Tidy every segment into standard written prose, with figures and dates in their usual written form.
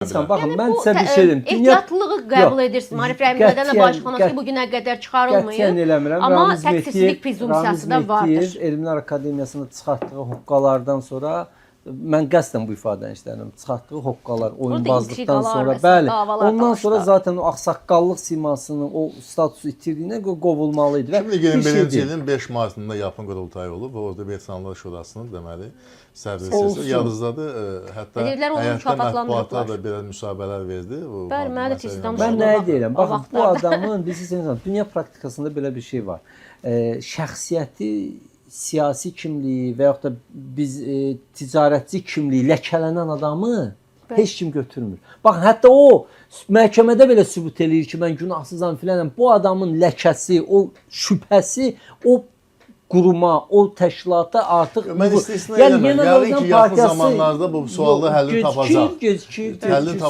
Baxın, mən sizə bir şey deyim. Ehtiyatlılığı qəbul edirsin. Maarif Rəhimzadənin başxanası bu günə qədər çıxarılmayıb. Qətiyyən eləmirəm. Amma təqsirsizlik prezumsiyası da vardır. Elmlər Akademiyasında çıxartdığı hoqqalardan sonra mən qəsdən bu ifadəni işlədirəm. Çıxartdığı hoqqalar, oyunbazlıqdan sonra, bəli, ondan sonra zaten o ağsaqqallıq simasının o statusu itirdiyinə qovulmalı idi. 2021-ci ilin 5 martında yapın qurultayı olub və orada Veteranlar Şurasının deməli sədrisi yadınızdadır. Hətta həyətdə mətbuata da belə müsahibələr verdi. Bəli, mənə də tez danışdım. Mən nəyə deyirəm? Baxın, bu adamın dünya praktikasında belə bir şey var. Şəxsiyyəti siyasi kimliyi və yaxud da biz ticarətçi kimliyi ləkələnən adamı heç kim götürmür. Baxın, hətta o məhkəmədə belə sübut eləyir ki, mən günahsızam filanam. Bu adamın ləkəsi, o şübhəsi, o quruma, o təşkilata artıq... Mən istisna eləməm. Yəqin ki, yaxın zamanlarda bu sualda həllini tapacaq. Gecikir.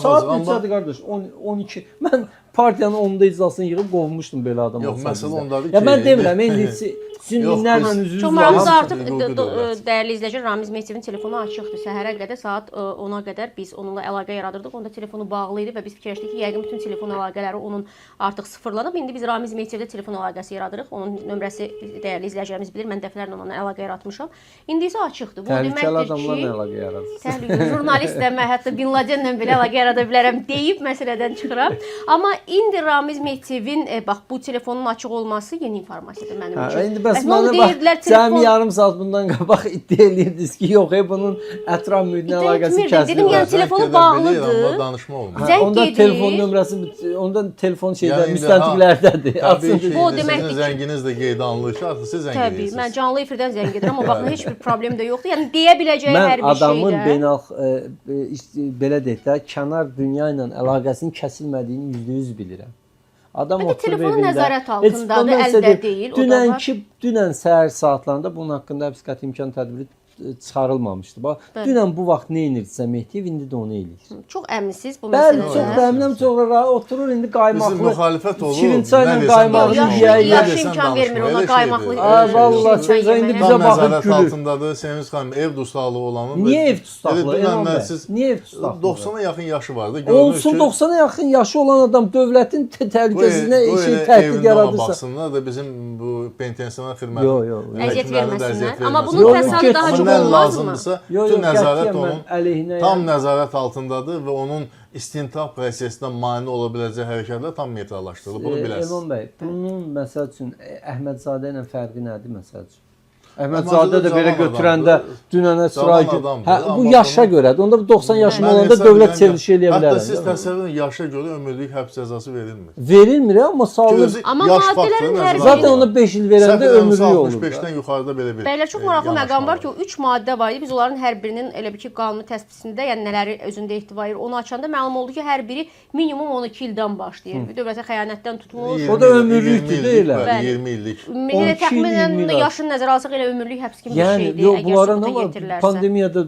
Saat neçədir qardaş? 12. Mən partiyanın 10-da iclasını yığıb qovmuşdum belə adam. Yox, məsələ ondadır ki... Ya mən demirəm, indi minlərlə üzünüz var. Çox maraqlıdır, artıq dəyərli izləyicilər, Ramiz Mehdievin telefonu açıqdır. Səhərə qədər, saat 10-a qədər biz onunla əlaqə yaradırdıq. Onda telefonu bağlı idi və biz fikirləşdik ki, yəqin bütün telefon əlaqələri onun artıq sıfırlanıb. İndi biz Ramiz Mehdievdə telefon əlaqəsi yaradırıq. Onun nömrəsi dəyərli izləyicilərimiz bilir. Mən dəfələrlə onunla əlaqə yaratmışam. İndi isə açıqdır. Bu təhlükəli adamlarla əlaqə yaradır. Təhlükəli jurnalist də mən hətta Bin Ladenlə belə əlaqə yarada bilərəm deyib məsələdən çıxıram. Amma indi Ramiz Mehdievin bax bu telefonun açıq olması yeni informasiyadır mənim üçün. İndi bəs mənə bax, cəmi yarım saat bundan qabaq iddia edirdiniz ki, yox, bunun ətraf mühitinə əlaqəsi kəsilir. Dedim, yəni telefonu bağlıdır. Danışma olmaz. Onda telefon nömrəsi, onda telefon müstəntiqlərdədir. Təbii ki, sizin zənginiz də qeydə alınır ki, artıq siz zəng edirsiniz. Təbii, mən canlı efirdən zəng edirəm, amma baxın, heç bir problem də yoxdur. Yəni, deyə biləcəyi hər bir şeydə. Mən adamın belə deyək də, kənar dünya ilə əlaqəsinin kəsilmədiyini %100 bilirəm. Adam oturub evində. Telefonu nəzarət altındadır, əldə deyil. Dünən səhər saatlarında bunun haqqında həbs imkan tədbiri çıxarılmamışdı. Bax, dünən bu vaxt nə edirdisə Mehdiyev, indi də onu eləyir. Çox əminsiniz bu məsələdə. Bəli, çox əminəm, çox oturur indi qaymaqlı. Bizim müxalifət olur. Şirinçayla qaymaqlı yeyir. Yaşı imkan vermir ona qaymaqlı. Vallahi Çayza indi bizə baxıb gülür. Altındadır. Sevinç xanım ev dustaqlığı olanın. Niyə ev dustaqlığı? Niyə ev dustaqlığı? 90-a yaxın yaşı vardı. Olsun 90-a yaxın yaşı olan adam dövlətin təhlükəsizliğinə təhdid yaradırsa. Baxsınlar da bizim bu pensioner xidmət əziyyət verməsinlər. Amma bunun fəsadı daha çox olmazmı? Bütün nəzarət onun tam nəzarət altındadır və onun istintaq prosesinə mane ola biləcək hərəkətlər tam metrallaşdırılır. Bunu biləsiniz. Elman bəy, bunun məsəl üçün Əhmədzadə ilə fərqi nədir məsəl üçün? Əhmədzadə də belə götürəndə dünənə sıra bu yaşa görədir. Onda 90 yaşım olanda dövlət çevrilişi eləyə bilər. Hətta siz təsəvvür edin, yaşa görə ömürlük həbs cəzası verilmir. Verilmir amma sağlıq. Amma maddələrin hər biri. Zaten ona 5 il verəndə ömürlük olur. 65-dən yuxarıda belə bir. Bəylər, çox maraqlı məqam var ki, o 3 maddə var idi. Biz onların hər birinin elə bir ki, qanuni təsbitində, yəni nələri özündə ehtiva edir, onu açanda məlum oldu ki, hər biri minimum 12 ildən başlayır. Dövlətə xəyanətdən tutulmuş. O da ömürlükdür deyil. 20 illik. Elə təxminən yaşını nəzərə alsaq elə ömürlük həbs kimi bir şeydir. Yəni bunlara nə var? Pandemiyada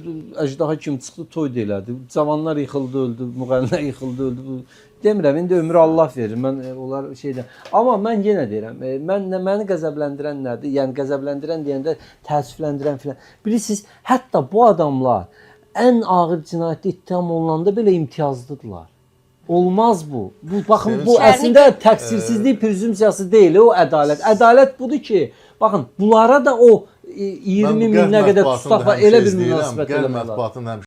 əjdaha kimi çıxdı, toy da elədi. Cavanlar yıxıldı, öldü, müğənnilər yıxıldı, öldü. Demirəm, indi ömrü Allah verir. Mən onlar şeydən. Amma mən yenə deyirəm, məni qəzəbləndirən nədir? Yəni qəzəbləndirən deyəndə təəssüfləndirən filan. Bilirsiniz, hətta bu adamlar ən ağır cinayətdə ittiham olunanda belə imtiyazlıdırlar. Olmaz bu. Baxın, bu əslində təqsirsizlik prezumsiyası deyil, o ədalət. Ədalət budur ki, baxın, bunlara da o 20 minə qədər tutaq var, elə bir münasibət eləmək lazım.